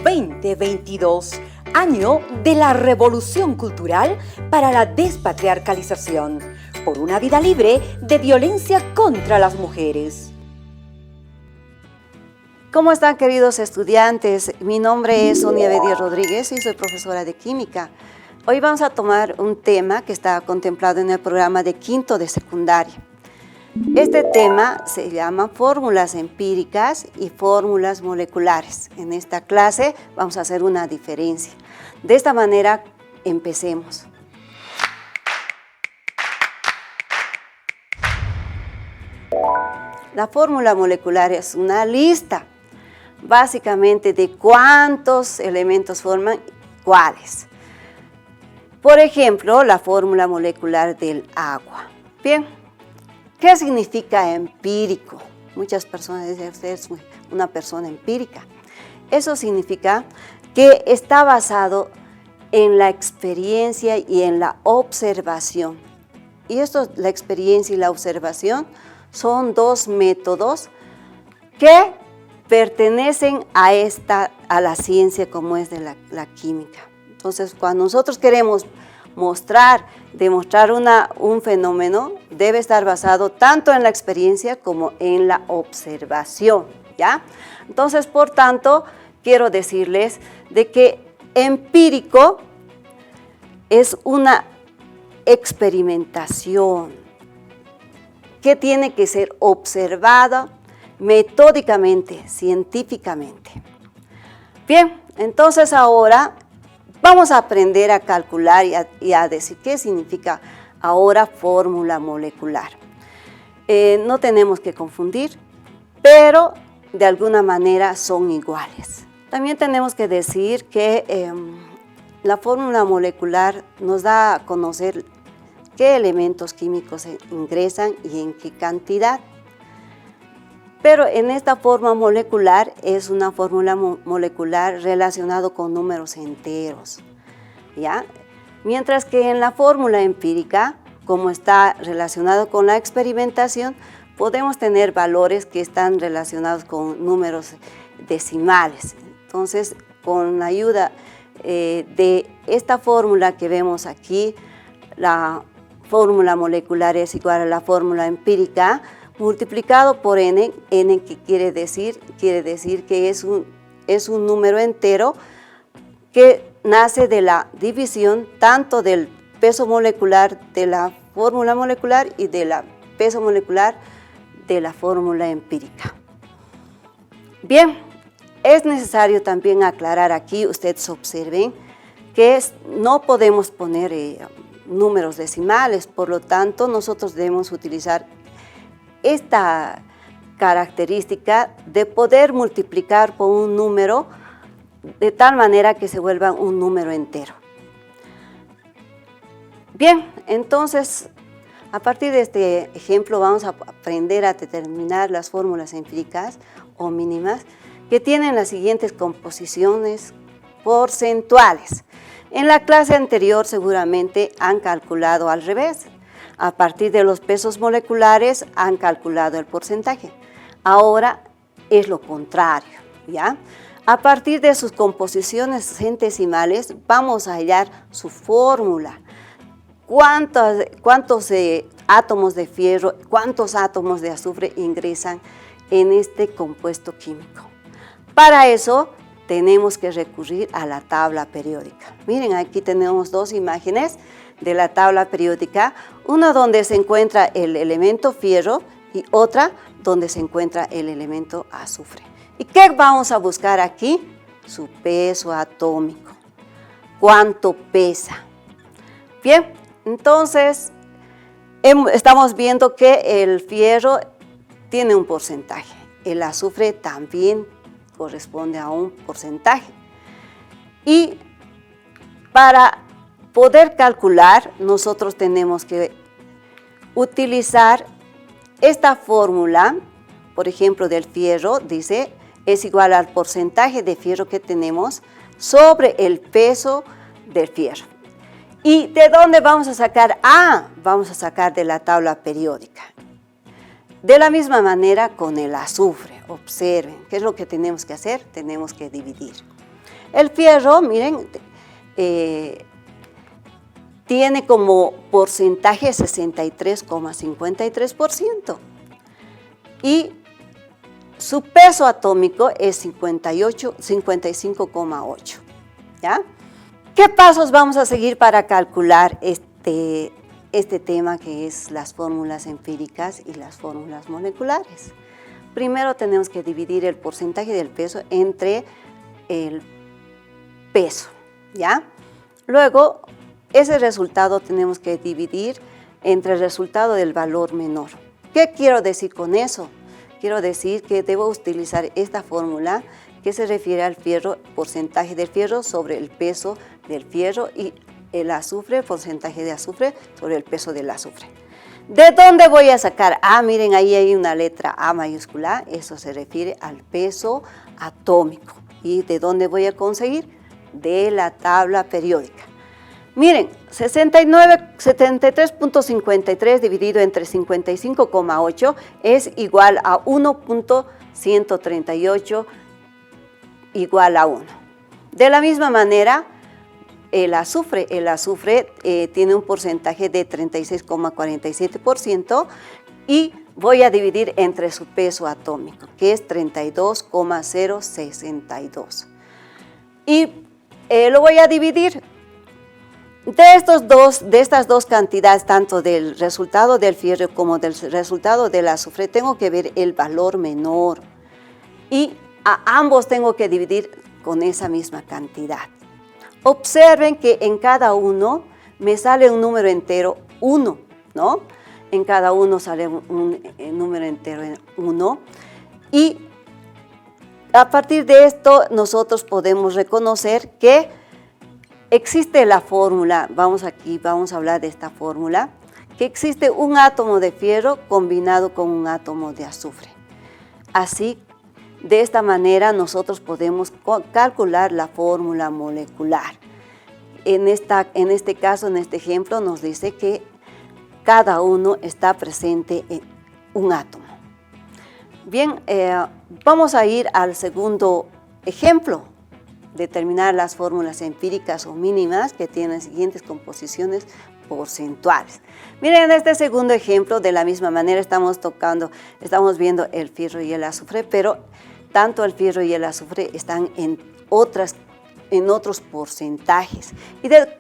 2022, año de la revolución cultural para la despatriarcalización, por una vida libre de violencia contra las mujeres. ¿Cómo están, queridos estudiantes? Mi nombre es Sonia Bedia Rodríguez y soy profesora de química. Hoy vamos a tomar un tema que está contemplado en el programa de quinto de secundaria. Este tema se llama fórmulas empíricas y fórmulas moleculares. En esta clase vamos a hacer una diferencia. De esta manera, empecemos. La fórmula molecular es una lista, básicamente, de cuántos elementos forman cuáles. Por ejemplo, la fórmula molecular del agua. Bien. ¿Qué significa empírico? Muchas personas dicen, usted es una persona empírica. Eso significa que está basado en la experiencia y en la observación. Y la experiencia y la observación son dos métodos que pertenecen a la ciencia como es de la química. Entonces, cuando nosotros queremos demostrar un fenómeno, debe estar basado tanto en la experiencia como en la observación, ¿ya? Entonces, por tanto, quiero decirles de que empírico es una experimentación que tiene que ser observada metódicamente, científicamente. Bien, entonces ahora vamos a aprender a calcular y a decir qué significa ahora fórmula molecular. No tenemos que confundir, pero de alguna manera son iguales. También tenemos que decir que la fórmula molecular nos da a conocer qué elementos químicos ingresan y en qué cantidad. Pero en esta forma molecular es una fórmula molecular relacionada con números enteros, ¿ya? Mientras que en la fórmula empírica, como está relacionado con la experimentación, podemos tener valores que están relacionados con números decimales. Entonces, con la ayuda de esta fórmula que vemos aquí, la fórmula molecular es igual a la fórmula empírica, multiplicado por n, ¿qué quiere decir? Quiere decir que es un número entero que nace de la división tanto del peso molecular de la fórmula molecular y del peso molecular de la fórmula empírica. Bien, es necesario también aclarar aquí, ustedes observen, que no podemos poner números decimales, por lo tanto nosotros debemos utilizar esta característica de poder multiplicar por un número de tal manera que se vuelva un número entero. Bien, entonces, a partir de este ejemplo vamos a aprender a determinar las fórmulas empíricas o mínimas que tienen las siguientes composiciones porcentuales. En la clase anterior seguramente han calculado al revés. A partir de los pesos moleculares han calculado el porcentaje. Ahora es lo contrario, ¿ya? A partir de sus composiciones centesimales vamos a hallar su fórmula. ¿Cuántos átomos de fierro, cuántos átomos de azufre ingresan en este compuesto químico? Para eso tenemos que recurrir a la tabla periódica. Miren, aquí tenemos dos imágenes de la tabla periódica, una donde se encuentra el elemento fierro y otra donde se encuentra el elemento azufre. ¿Y qué vamos a buscar aquí? Su peso atómico. ¿Cuánto pesa? Bien, entonces estamos viendo que el fierro tiene un porcentaje, el azufre también corresponde a un porcentaje. Y para poder calcular, nosotros tenemos que utilizar esta fórmula, por ejemplo, del fierro, dice, es igual al porcentaje de fierro que tenemos sobre el peso del fierro. ¿Y de dónde vamos a sacar? Vamos a sacar de la tabla periódica. De la misma manera con el azufre, observen, ¿qué es lo que tenemos que hacer? Tenemos que dividir. El fierro, miren, tiene como porcentaje 63,53% y su peso atómico es 55,8, ¿ya? ¿Qué pasos vamos a seguir para calcular este tema que es las fórmulas empíricas y las fórmulas moleculares? Primero tenemos que dividir el porcentaje del peso entre el peso, ¿ya? Luego, ese resultado tenemos que dividir entre el resultado del valor menor. ¿Qué quiero decir con eso? Quiero decir que debo utilizar esta fórmula que se refiere al fierro, porcentaje del fierro sobre el peso del fierro, y el azufre, porcentaje de azufre sobre el peso del azufre. ¿De dónde voy a sacar? Miren, ahí hay una letra A mayúscula, eso se refiere al peso atómico. ¿Y de dónde voy a conseguir? De la tabla periódica. Miren, 73.53 dividido entre 55,8 es igual a 1.138 igual a 1. De la misma manera, el azufre tiene un porcentaje de 36,47% y voy a dividir entre su peso atómico, que es 32,062. Y lo voy a dividir de estas dos cantidades, tanto del resultado del fierro como del resultado del azufre. Tengo que ver el valor menor y a ambos tengo que dividir con esa misma cantidad. Observen que en cada uno me sale un número entero 1, ¿no? En cada uno sale un número entero 1. Y a partir de esto nosotros podemos reconocer que existe la fórmula, vamos a hablar de esta fórmula, que existe un átomo de fierro combinado con un átomo de azufre. Así, de esta manera nosotros podemos calcular la fórmula molecular. En este caso, en este ejemplo, nos dice que cada uno está presente en un átomo. Bien, vamos a ir al segundo ejemplo. Determinar las fórmulas empíricas o mínimas que tienen siguientes composiciones porcentuales. Miren, en este segundo ejemplo, de la misma manera estamos viendo el fierro y el azufre, pero tanto el fierro y el azufre están en otros porcentajes.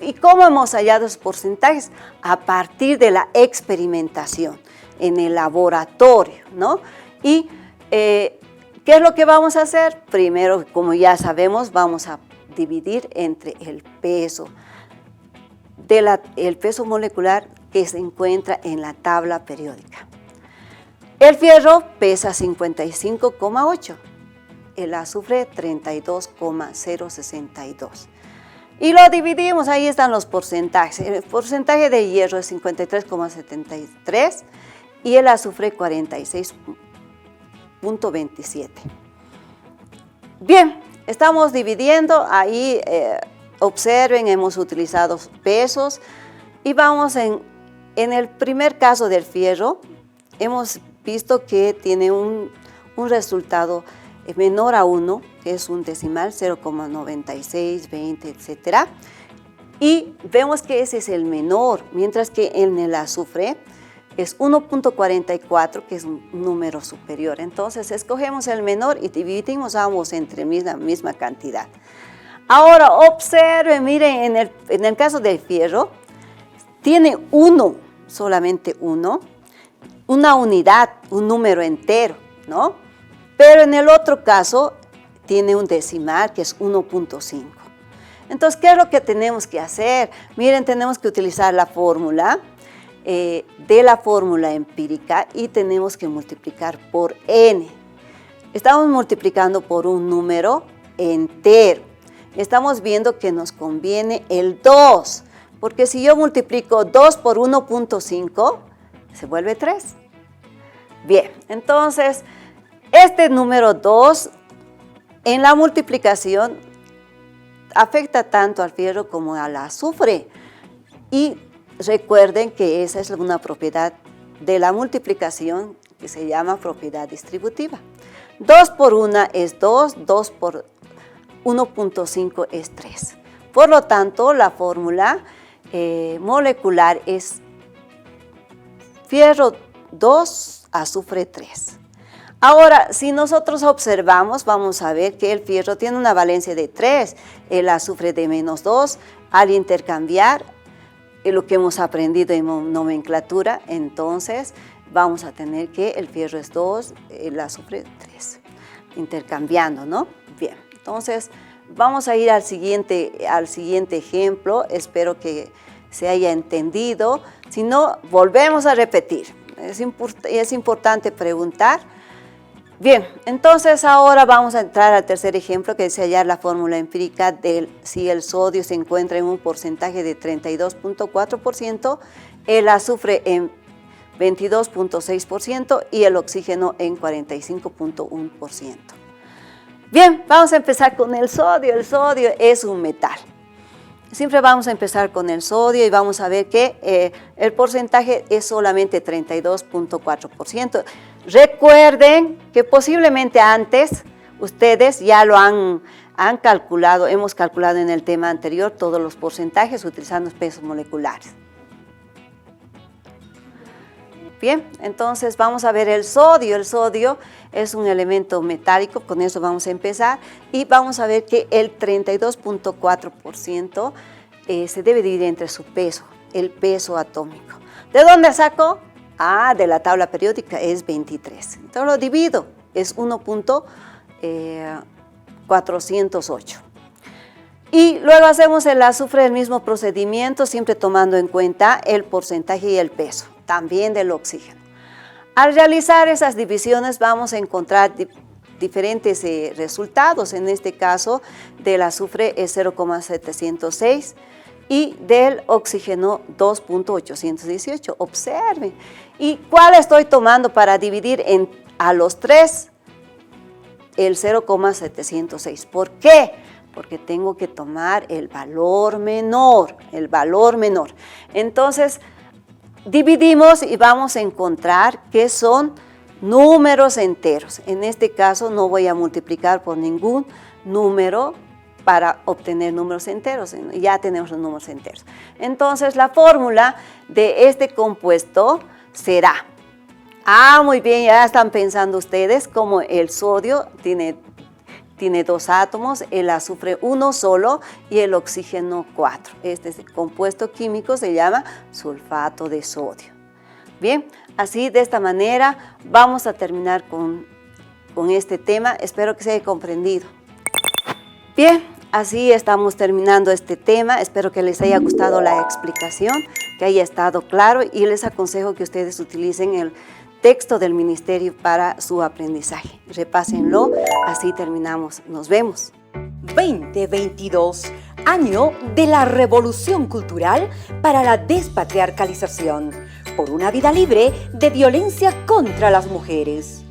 ¿Y cómo hemos hallado esos porcentajes? A partir de la experimentación en el laboratorio, ¿no? Y ¿qué es lo que vamos a hacer? Primero, como ya sabemos, vamos a dividir entre el peso molecular que se encuentra en la tabla periódica. El fierro pesa 55,8, el azufre 32,062. Y lo dividimos, ahí están los porcentajes. El porcentaje de hierro es 53,73 y el azufre 46,27. Bien, estamos dividiendo, ahí observen, hemos utilizado pesos y vamos en el primer caso del fierro, hemos visto que tiene un resultado menor a 1, que es un decimal, 0,96, 20, etc. Y vemos que ese es el menor, mientras que en el azufre es 1.44, que es un número superior. Entonces, escogemos el menor y dividimos ambos entre misma cantidad. Ahora, observen, miren, en el caso del fierro, tiene solamente uno, una unidad, un número entero, ¿no? Pero en el otro caso, tiene un decimal, que es 1.5. Entonces, ¿qué es lo que tenemos que hacer? Miren, tenemos que utilizar la fórmula de la fórmula empírica y tenemos que multiplicar por n. Estamos multiplicando por un número entero. Estamos viendo que nos conviene el 2, porque si yo multiplico 2 por 1.5, se vuelve 3. Bien, entonces, este número 2 en la multiplicación afecta tanto al fierro como al azufre. Y recuerden que esa es una propiedad de la multiplicación que se llama propiedad distributiva. 2 por 1 es 2, 2 por 1.5 es 3. Por lo tanto, la fórmula molecular es fierro 2, azufre 3. Ahora, si nosotros observamos, vamos a ver que el fierro tiene una valencia de 3, el azufre de -2. Al intercambiar lo que hemos aprendido en nomenclatura, entonces vamos a tener que el fierro es 2, el azufre 3. Intercambiando, ¿no? Bien, entonces vamos a ir al siguiente ejemplo. Espero que se haya entendido. Si no, volvemos a repetir. Es importante preguntar. Bien, entonces ahora vamos a entrar al tercer ejemplo, que es hallar la fórmula empírica de si el sodio se encuentra en un porcentaje de 32.4%, el azufre en 22.6% y el oxígeno en 45.1%. Bien, vamos a empezar con el sodio. El sodio es un metal. Siempre vamos a empezar con el sodio y vamos a ver que el porcentaje es solamente 32.4%. Recuerden que posiblemente antes ustedes ya lo han calculado, hemos calculado en el tema anterior todos los porcentajes utilizando pesos moleculares. Bien, entonces vamos a ver el sodio. El sodio es un elemento metálico, con eso vamos a empezar y vamos a ver que el 32.4% se debe dividir entre su peso, el peso atómico. ¿De dónde saco? De la tabla periódica es 23. Entonces lo divido, es 1.408. Y luego hacemos el azufre del mismo procedimiento, siempre tomando en cuenta el porcentaje y el peso, también del oxígeno. Al realizar esas divisiones vamos a encontrar diferentes resultados. En este caso, del azufre es 0,706 y del oxígeno 2.818. Observen. ¿Y cuál estoy tomando para dividir a los tres? El 0,706. ¿Por qué? Porque tengo que tomar el valor menor, Entonces, dividimos y vamos a encontrar que son números enteros. En este caso no voy a multiplicar por ningún número para obtener números enteros, ya tenemos los números enteros. Entonces la fórmula de este compuesto será, muy bien, ya están pensando ustedes como el sodio tiene 2 átomos, el azufre 1 solo y el oxígeno 4. Este compuesto químico se llama sulfato de sodio. Bien, así de esta manera vamos a terminar con este tema. Espero que se haya comprendido. Bien, así estamos terminando este tema. Espero que les haya gustado la explicación, que haya estado claro y les aconsejo que ustedes utilicen el texto del Ministerio para su aprendizaje. Repásenlo, así terminamos. Nos vemos. 2022, año de la revolución cultural para la despatriarcalización, por una vida libre de violencia contra las mujeres.